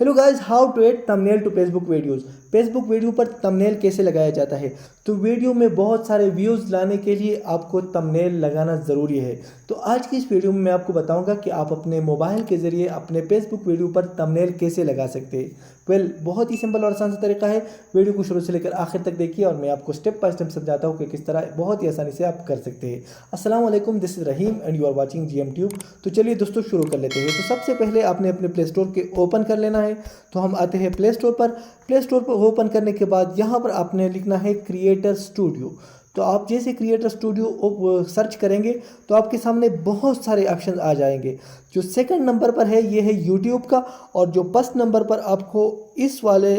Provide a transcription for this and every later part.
Hello guys, how to add thumbnail to Facebook videos. Facebook video पर thumbnail कैसे लगाया जाता है। तो वीडियो में बहुत सारे व्यूज़ लाने के लिए आपको थंबनेल लगाना ज़रूरी है। तो आज की इस वीडियो में मैं आपको बताऊंगा कि आप अपने मोबाइल के ज़रिए अपने फेसबुक वीडियो पर थंबनेल कैसे लगा सकते हैं। बहुत ही सिंपल और आसान सा तरीका है। वीडियो को शुरू से लेकर आखिर तक देखिए और मैं आपको स्टेप बाय स्टेप समझाता हूँ कि किस तरह बहुत ही आसानी से आप कर सकते हैं। अस्सलाम वालेकुम, this is Rahim and you are watching GM tube. तो चलिए दोस्तों शुरू कर लेते हैं। तो सबसे पहले आपने अपने प्ले स्टोर के ओपन कर लेना है। तो हम आते हैं प्ले स्टोर पर। प्ले स्टोर पर ओपन करने के बाद यहाँ पर आपने लिखना है क्रिएटर स्टूडियो। तो आप जैसे क्रिएटर स्टूडियो सर्च करेंगे तो आपके सामने बहुत सारे ऑप्शन आ जाएंगे। जो सेकंड नंबर पर है ये है यूट्यूब का, और जो फर्स्ट नंबर पर आपको इस वाले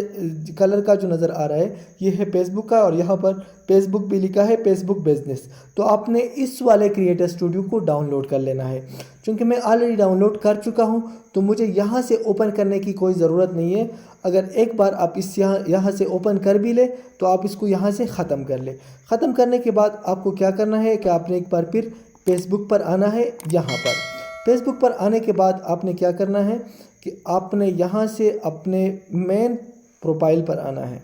कलर का जो नज़र आ रहा है ये है फेसबुक का, और यहाँ पर फेसबुक भी लिखा है, फेसबुक बिजनेस। तो आपने इस वाले क्रिएटर स्टूडियो को डाउनलोड कर लेना है। क्योंकि मैं ऑलरेडी डाउनलोड कर चुका हूँ तो मुझे यहाँ से ओपन करने की कोई ज़रूरत नहीं है। अगर एक बार आप इस यहाँ से ओपन कर भी ले तो आप इसको यहाँ से ख़त्म कर ले। ख़त्म करने के बाद आपको क्या करना है कि आपने एक बार फिर फेसबुक पर आना है। यहाँ पर फेसबुक पर आने के बाद आपने क्या करना है कि आपने यहाँ से अपने मेन प्रोफाइल पर आना है।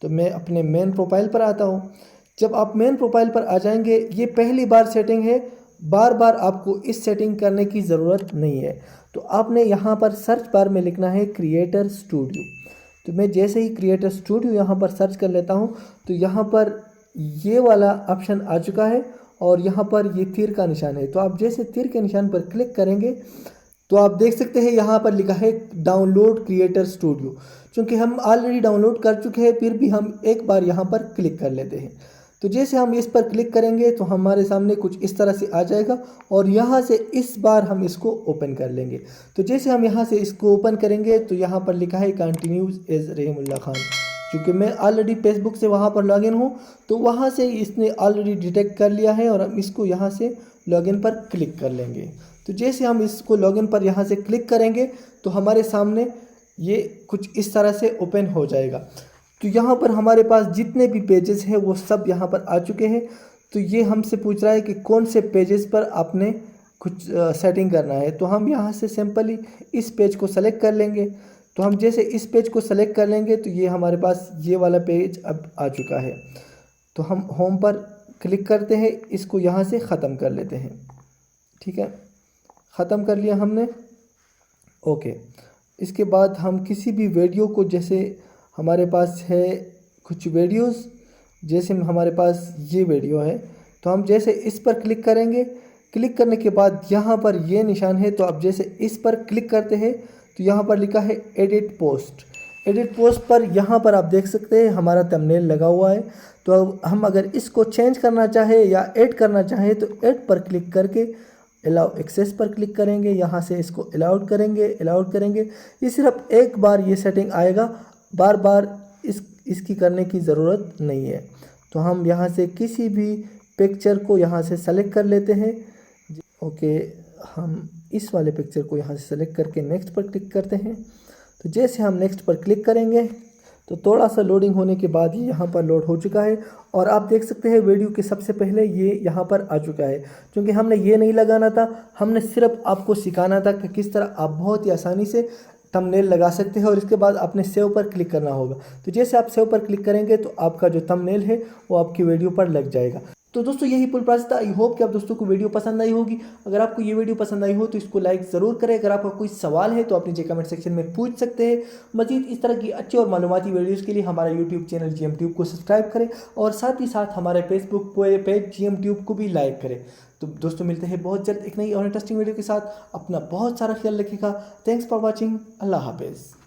तो मैं अपने मेन प्रोफाइल पर आता हूँ। जब आप मेन प्रोफाइल पर आ जाएंगे, ये पहली बार सेटिंग है, बार बार आपको इस सेटिंग करने की ज़रूरत नहीं है। तो आपने यहाँ पर सर्च बार में लिखना है क्रिएटर स्टूडियो। तो मैं जैसे ही क्रिएटर स्टूडियो यहाँ पर सर्च कर लेता हूँ तो यहाँ पर ये वाला ऑप्शन आ चुका है, और यहाँ पर ये तीर का निशान है। तो आप जैसे तीर के निशान पर क्लिक करेंगे तो आप देख सकते हैं यहाँ पर लिखा है डाउनलोड क्रिएटर स्टूडियो। क्योंकि हम ऑलरेडी डाउनलोड कर चुके हैं फिर भी हम एक बार यहाँ पर क्लिक कर लेते हैं। तो जैसे हम इस पर क्लिक करेंगे तो हमारे सामने कुछ इस तरह से आ जाएगा, और यहाँ से इस बार हम इसको ओपन कर लेंगे। तो जैसे हम यहाँ से इसको ओपन करेंगे तो यहाँ पर लिखा है कंटिन्यूज एज रहीमुल्लाह खान। क्योंकि मैं ऑलरेडी फेसबुक से वहाँ पर लॉगिन हूँ तो वहाँ से इसने ऑलरेडी डिटेक्ट कर लिया है, और हम इसको यहाँ से लॉगिन पर क्लिक कर लेंगे। तो जैसे हम इसको लॉगिन पर यहाँ से क्लिक करेंगे तो हमारे सामने ये कुछ इस तरह से ओपन हो जाएगा। तो यहाँ पर हमारे पास जितने भी पेजेस हैं वो सब यहाँ पर आ चुके हैं। तो ये हमसे पूछ रहा है कि कौन से पेजेस पर आपने कुछ सेटिंग करना है। तो हम यहाँ से सिंपली इस पेज को सेलेक्ट कर लेंगे। तो हम जैसे इस पेज को सेलेक्ट कर लेंगे तो ये हमारे पास ये वाला पेज अब आ चुका है। तो हम होम पर क्लिक करते हैं, इसको यहाँ से ख़त्म कर लेते हैं। ठीक है, ख़त्म कर लिया हमने। ओके, इसके बाद हम किसी भी वीडियो को, जैसे हमारे पास है कुछ वीडियोस, जैसे हमारे पास ये वीडियो है, तो हम जैसे इस पर क्लिक करेंगे, क्लिक करने के बाद यहाँ पर ये निशान है, तो आप जैसे इस पर क्लिक करते हैं तो यहाँ पर लिखा है एडिट पोस्ट। एडिट पोस्ट पर यहाँ पर आप देख सकते हैं हमारा थंबनेल लगा हुआ है। तो अब हम अगर इसको चेंज करना चाहें या ऐड करना चाहें तो ऐड पर क्लिक करके अलाउ एक्सेस पर क्लिक करेंगे, यहाँ से इसको अलाउड करेंगे। ये सिर्फ एक बार ये सेटिंग आएगा, बार बार इसकी करने की ज़रूरत नहीं है। तो हम यहाँ से किसी भी पिक्चर को यहाँ से सेलेक्ट कर लेते हैं। ओके, हम इस वाले पिक्चर को यहाँ से सेलेक्ट करके नेक्स्ट पर क्लिक करते हैं। तो जैसे हम नेक्स्ट पर क्लिक करेंगे तो थोड़ा सा लोडिंग होने के बाद ये यहाँ पर लोड हो चुका है, और आप देख सकते हैं वीडियो के सबसे पहले ये यहाँ पर आ चुका है। क्योंकि हमने ये नहीं लगाना था, हमने सिर्फ आपको सिखाना था कि किस तरह आप बहुत ही आसानी से थंबनेल लगा सकते हैं, और इसके बाद आपने सेव पर क्लिक करना होगा। तो जैसे आप सेव पर क्लिक करेंगे तो आपका जो थंबनेल है वो आपकी वीडियो पर लग जाएगा। तो दोस्तों यही फुल प्रोसेस था। आई होप कि आप दोस्तों को वीडियो पसंद आई होगी। अगर आपको ये वीडियो पसंद आई हो तो इसको लाइक ज़रूर करें। अगर आपका कोई सवाल है तो आप नीचे कमेंट सेक्शन में पूछ सकते हैं। मजीद इस तरह की अच्छी और मालूमाती वीडियोज़ के लिए हमारा यूट्यूब चैनल GM ट्यूब को सब्सक्राइब करें, और साथ ही साथ हमारे फेसबुक पेज GM ट्यूब को भी लाइक करें। तो दोस्तों मिलते हैं बहुत जल्द एक नई और इंटरेस्टिंग वीडियो के साथ। अपना बहुत सारा ख्याल रखिएगा। Thanks for watching. अल्लाह हाफिज़।